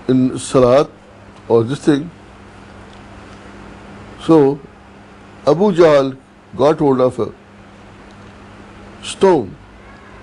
in Salat or this thing. So Abu Jahl got hold of a stone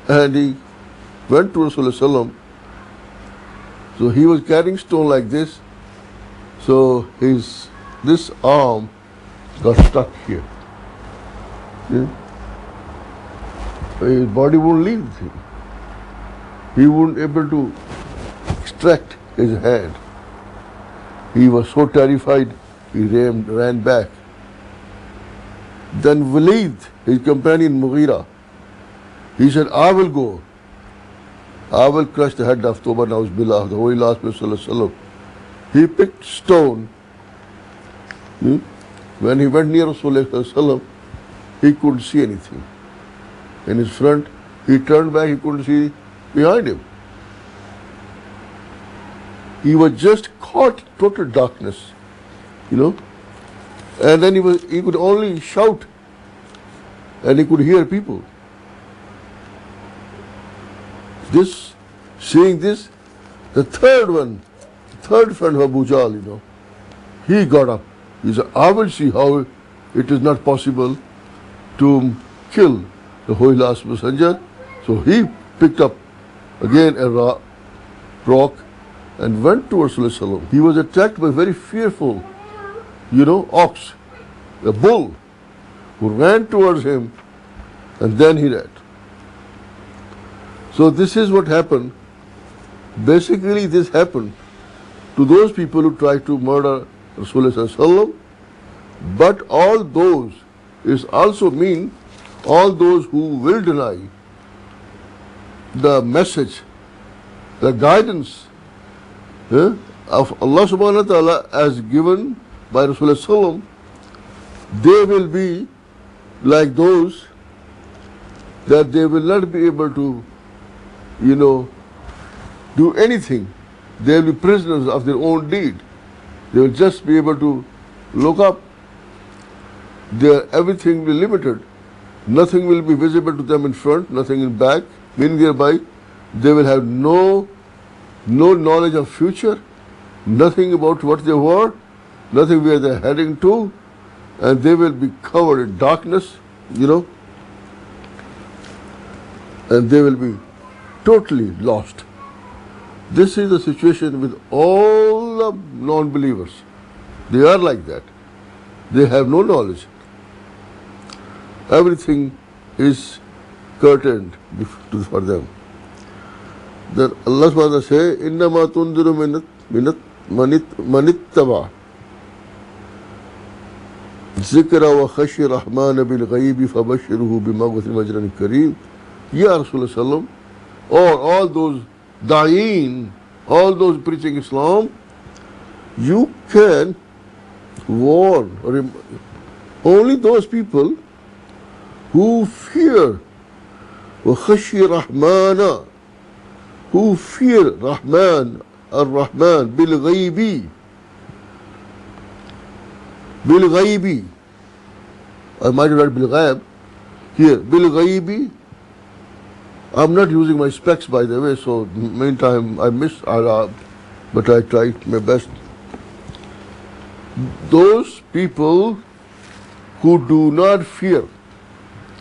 and he went to Rasulullah. So he was carrying stone like this. So this arm got stuck here. Yeah? His body wouldn't leave him. He wouldn't able to extract his hand. He was so terrified, he ran back. Then Walid, his companion Mughira, he said, I will go. I will crush the head of Toba Nauz Billah, the Holy Last Prophet Sallallahu Alaihi Wasallam. He picked stone. When he went near Rasulullah Sallallahu Alaihi Wasallam, he couldn't see anything. In his front, he turned back, he couldn't see behind him. He was just caught in total darkness, And then he could only shout, and he could hear people. Seeing this, the third friend of Abu Jahl, he got up. He said, I will see how it is not possible to kill the Holy Last Messenger. So he picked up again a rock and went towards Rasulullah. He was attacked by a very fearful, ox, a bull, who ran towards him, and then he died. So this is what happened. Basically, this happened to those people who tried to murder Rasulullah. But all those is also mean all those who will deny the message, the guidance of Allah subhanahu wa ta'ala as given by Rasulullah, they will be like those that they will not be able to, do anything. They will be prisoners of their own deed. They will just be able to look up. Everything will be limited. Nothing will be visible to them in front, nothing in back, meaning thereby they will have no knowledge of future, nothing about what they were, nothing where they are heading to, and they will be covered in darkness, and they will be totally lost. This is the situation with all the non-believers. They are like that. They have no knowledge. Everything is curtained for them. Then Allah subhanahu wa ta'ala says, إِنَّمَا تُنذِرُ مَنِ اتَّبَعَ ذِكْرَ وَخَشِيَ الرَّحْمَنَ بِالْغَيْبِ فَبَشِّرْهُ بِمَغْفِرَةٍ وَأَجْرٍ كَرِيمٍ. Ya Rasulullah, or all those da'een, all those preaching Islam, you can warn only those people who fear وَخَشِيَ الرَّحْمَنَ, who fear Rahman, Ar-Rahman, bil-ghaybi. Bil-ghaybi. I might write bil-ghayb. Here, bil-ghaybi. I'm not using my specs, by the way, so meantime I miss Arab, but I tried my best. Those people who do not fear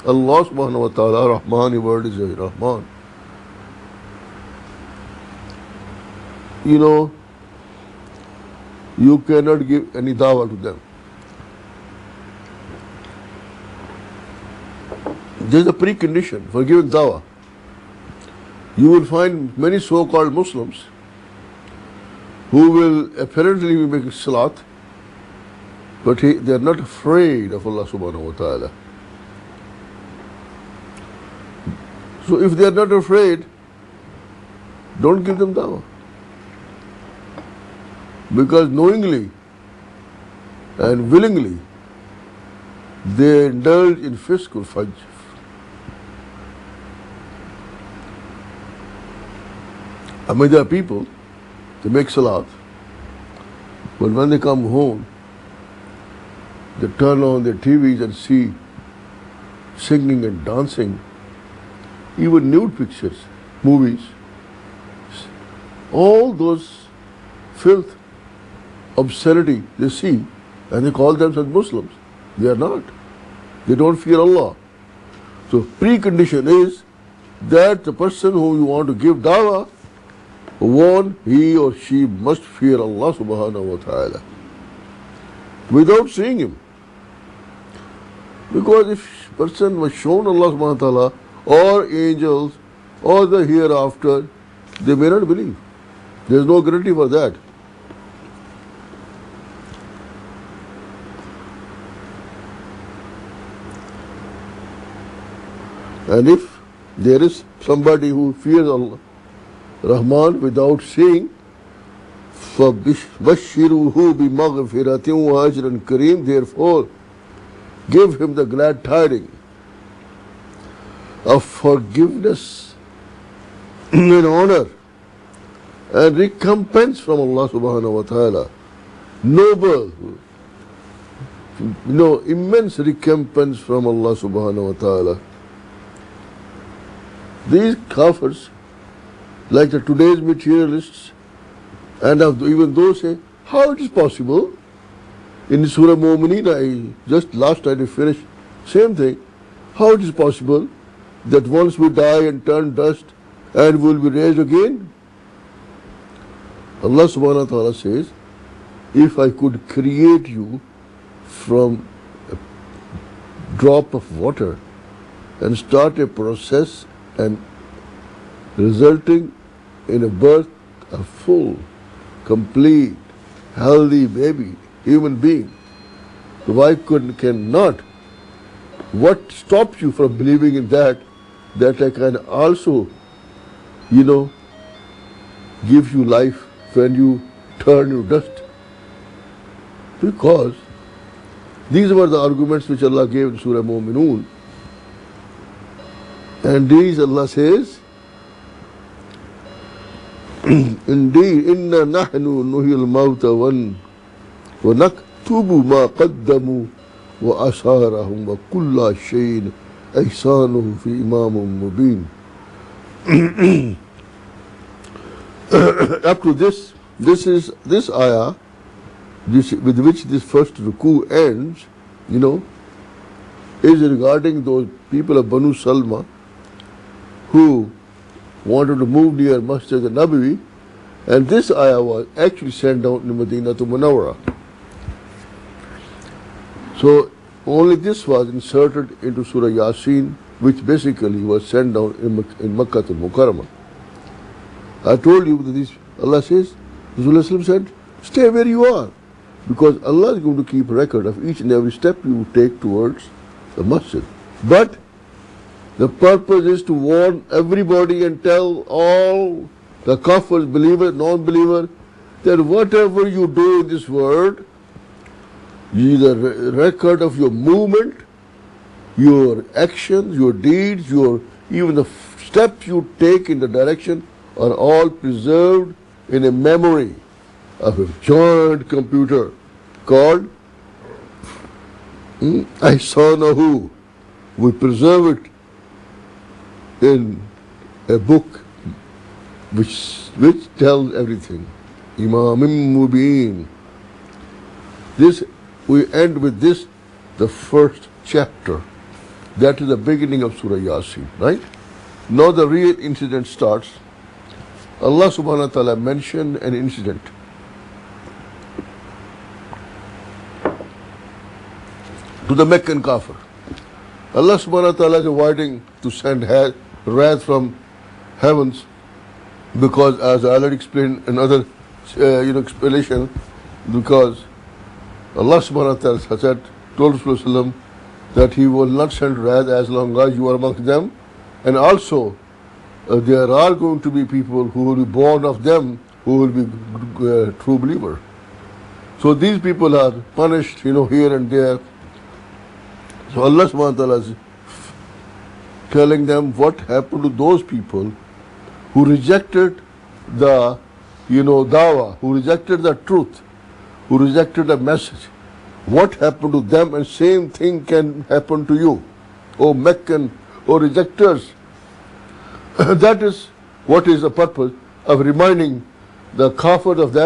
Allah subhanahu wa ta'ala, Rahman, your word is Rahman. You cannot give any dawah to them. There is a precondition for giving dawah. You will find many so-called Muslims who will apparently be making salat, but they are not afraid of Allah subhanahu wa ta'ala. So if they are not afraid, don't give them dawah. Because knowingly and willingly they indulge in fiscal fajr. I mean, there are people, they make salat, but when they come home, they turn on their TVs and see singing and dancing, even nude pictures, movies. All those filth, obscenity they see, and they call themselves Muslims. They are not. They don't fear Allah. So precondition is that the person whom you want to give dawah, one, he or she must fear Allah subhanahu wa ta'ala without seeing him. Because if person was shown Allah subhanahu wa ta'ala or angels or the hereafter, they may not believe. There is no guarantee for that. And if there is somebody who fears Allah, Rahman, without seeing, فَبَشِّرُهُ بِمَغْفِرَةٍ وَأَجْرٍ كَرِيمٍ, therefore give him the glad tidings of forgiveness and honor and recompense from Allah subhanahu wa ta'ala. Noble, immense recompense from Allah subhanahu wa ta'ala. These kafirs, like the today's materialists, and even those say, how it is possible? In Surah Mu'mineen, just last night I finished, same thing. How it is possible that once we die and turn dust and we will be raised again? Allah subhanahu wa ta'ala says, if I could create you from a drop of water and start a process and resulting in a birth, a full, complete, healthy baby, human being, why cannot? What stops you from believing in that I can also, give you life when you turn to dust? Because these were the arguments which Allah gave in Surah Mu'minun. And these Allah says, indeed, inna nahnu nuhyil mawta wa naktubu ma qaddamu wa asharahum wa kulla shayin ihsanuhu fi imamun mubin. Up to this ayah, with which this first ruku ends, is regarding those people of Banu Salma who wanted to move near Masjid al-Nabawi, and this ayah was actually sent down in Medina to Munawwara. So only this was inserted into Surah Yasin, which basically was sent down in Makkah al-Mukarramah. I told you that this, Allah says, Rasulullah said, stay where you are, because Allah is going to keep record of each and every step you take towards the masjid. But the purpose is to warn everybody and tell all the kafirs, believer, non-believer, that whatever you do in this world, the record of your movement, your actions, your deeds, even the steps you take in the direction are all preserved in a memory of a giant computer called Ihsanahu. We preserve it in a book which tells everything. Imamim Mubin. We end with this, the first chapter. That is the beginning of Surah Yasin, right? Now the real incident starts. Allah subhanahu wa ta'ala mentioned an incident. To the Meccan kafir. Allah subhanahu wa ta'ala is avoiding to send wrath from heavens, because as I already explained another explanation, because Allah subhanahu wa ta'ala has told Rasulullah that He will not send wrath as long as you are amongst them, and also there are going to be people who will be born of them who will be true believer. So these people are punished, here and there. So Allah subhanahu wa ta'ala is telling them what happened to those people who rejected the dawah, who rejected the truth, who rejected the message. What happened to them, and same thing can happen to you, O Meccan, O rejectors. That is what is the purpose of reminding the kafirs of that.